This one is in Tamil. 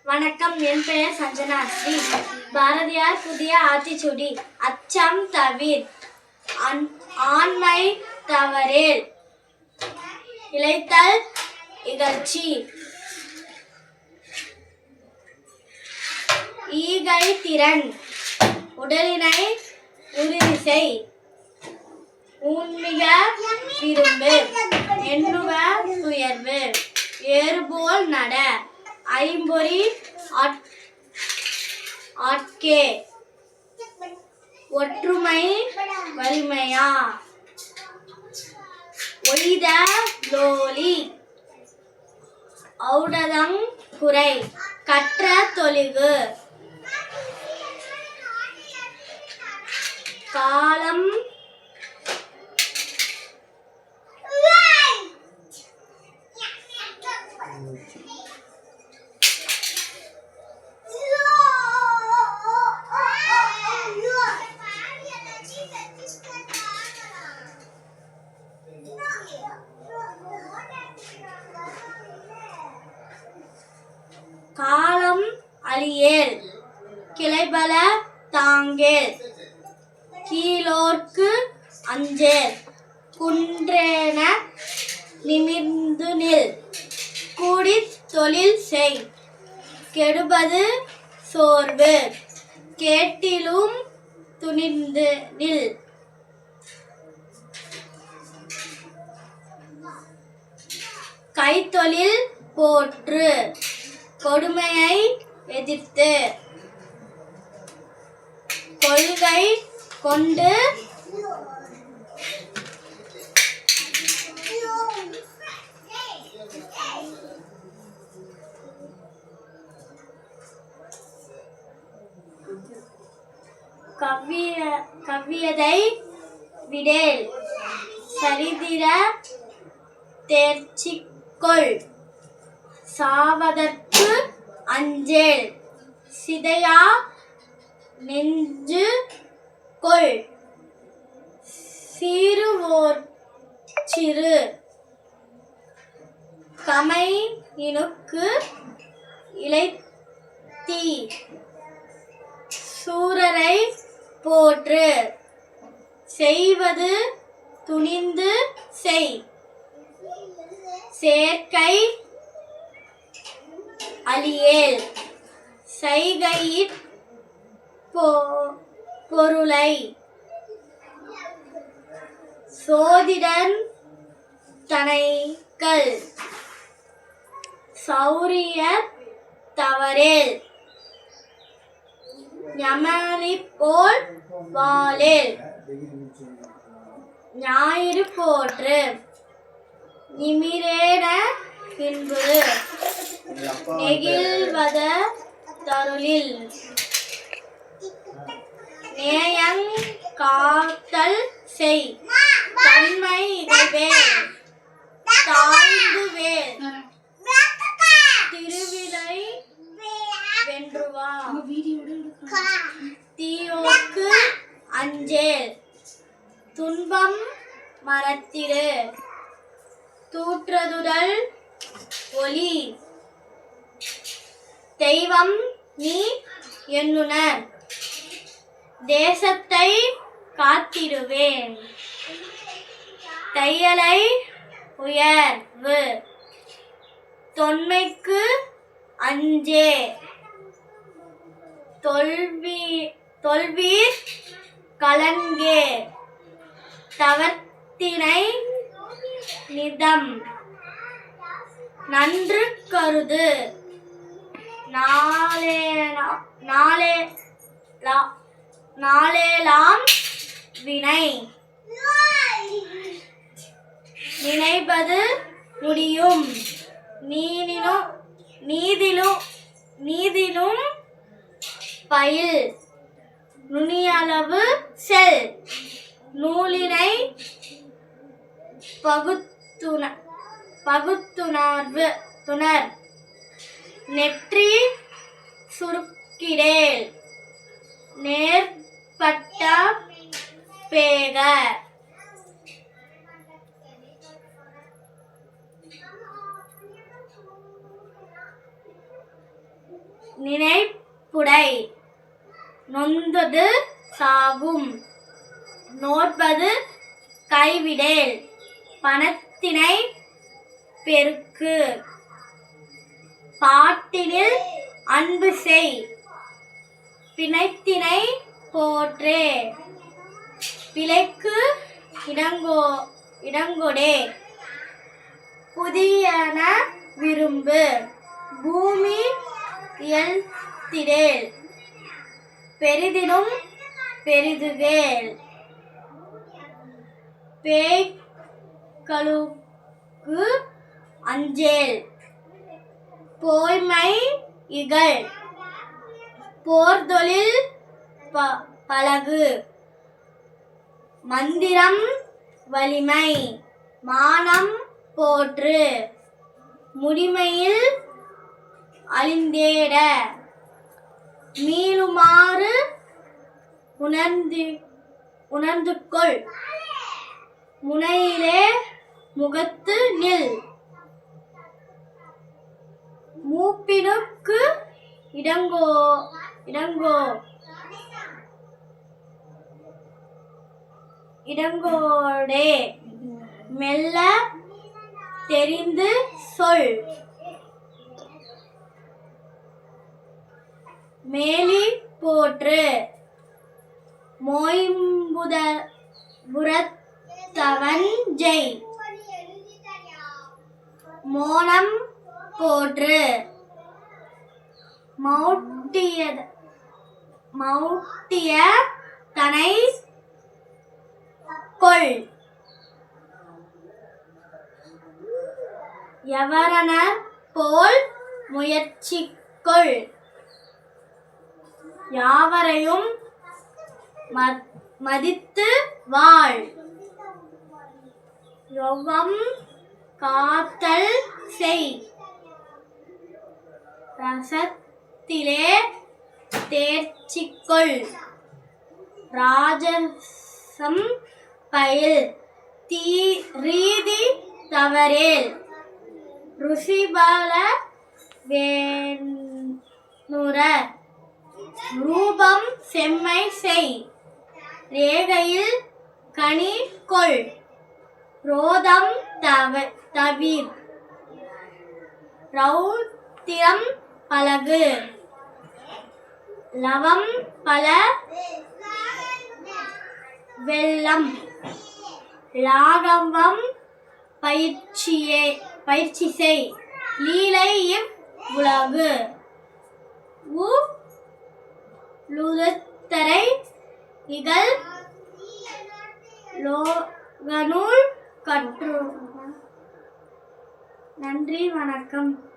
வணக்கம், என் பெயர் சஞ்சனா ஸ்ரீ. பாரதியார் புதிய ஆத்திச்சூடி. அச்சம் தவிர், ஆண்மை தவறேல், இளைத்தல் இகழ்ச்சி, ஈகை திறன், உடலினை உறுதி செய், ஊன்மிக விரும்பு, எண்ணுவ துயர்வு, ஏறுபோல் நட, ஐம்பொறி ஆட்கே, ஒற்றுமை வலிமையா, ஒய்த லோலி, ஔடதங் குறை, கற்ற தொழிவு, காலம் காலம் அழியேல், கிளைபல தாங்கேல், கீழோர்க்கு அஞ்சேல், குன்றேன நிமிர்ந்து நில், கூடித் தொழில் செய், கெடுபது சோர்வு, கேட்டிலும் துணிந்து நில், கைத்தொழில் போற்று, கொடுமையை எதிர்த்து, கொள்கை கொண்டு கவ்வியதை விடேல், சரிதிர தேர்ச்சிக்கொள், சாவதற்கு அஞ்சேல், சிதையா நெஞ்சு கொள், சீறுவோர்ச்சிறு, கமையினுக்கு இளைத்தீ, சூரரை போற்று, செய்வது துணிந்து செய், சேர்க்கை அழியேல், செய்கையிற் பொருளை, சோதிடன் தனைகள், சௌரியத் தவறேல், ஞமலிபோல் வாழேல், ஞாயிறு போற்று, நிமிரேன பின்பு, நெகிழ்வத தருளில், நேயங் காத்தல் செய், தன்மை இகழ்வேல், தாழ்ந்து வேல், திருவிலை வென்றுவா, தீயோர்க்கு அஞ்சேல், துன்பம் மறத்திடு, தூற்றதுதல் ஒளி, தெய்வம் நீ எண்ணுனர், தேசத்தை காத்திடுவேன், தையலை உயர்வு, தொன்மைக்கு அஞ்சே, தொல்வீர் கலன்கே, தவத்தினை நிதம், நன்று கருது, நாளேலாம் வினை, நினைப்பது முடியும், நீதிலும் பயில், நுனியளவு செல், நூலினை பகுத்துணர், நெற்றி சுருக்கிடேல், நேர்பட்ட பேக, நினைப்புடை நொந்தது சாகும் நோற்பது கைவிடேல் பணத்தினை பெருக்கு பாட்டினில் அன்பு செய் பிணைத்தினை போற்றே பிழைக்கு இடங்கொடே புதியன விரும்பு பூமி இயல்த்திடேல் பெரிதினும் பெரிதுகேல் பேய்களுக்கு அஞ்சேல் போய்மை இகழ் போர்தொழில் பழகு மந்திரம் வலிமை மானம் போற்று முடிமையில் அழிந்தேட மீளுமாறு உணர்ந்து கொள் முனையிலே முகத்து நில் மூப்பினுக்கு இடங்கோடே மெல்ல தெரிந்து சொல் மேலி போற்று புறத்தவன் ஜெய் மோனம் போற்று மௌட்டிய தனை கொள் எவரன போல் முயற்சிக்கொள் யாவரையும் மதித்து வாழ் யொவ்வம் காத்தல் செய் ரசத்திலே தேர்ச்சிக்கொள் ராஜசம் பயில் ரீதி தவறேல் ருசிபல வேணுர ரூபம் செம்மை செய் ரேகையில் கனி கொள் ரோதம் தவிர் ரௌத்திரம் பழகு லவம் பல வெள்ளம் லாகவம் பயிற்சி செய் லீலை இவ் உலகு லுதத்தரை இகழ் லோகநூல் கற்று. நன்றி, வணக்கம்.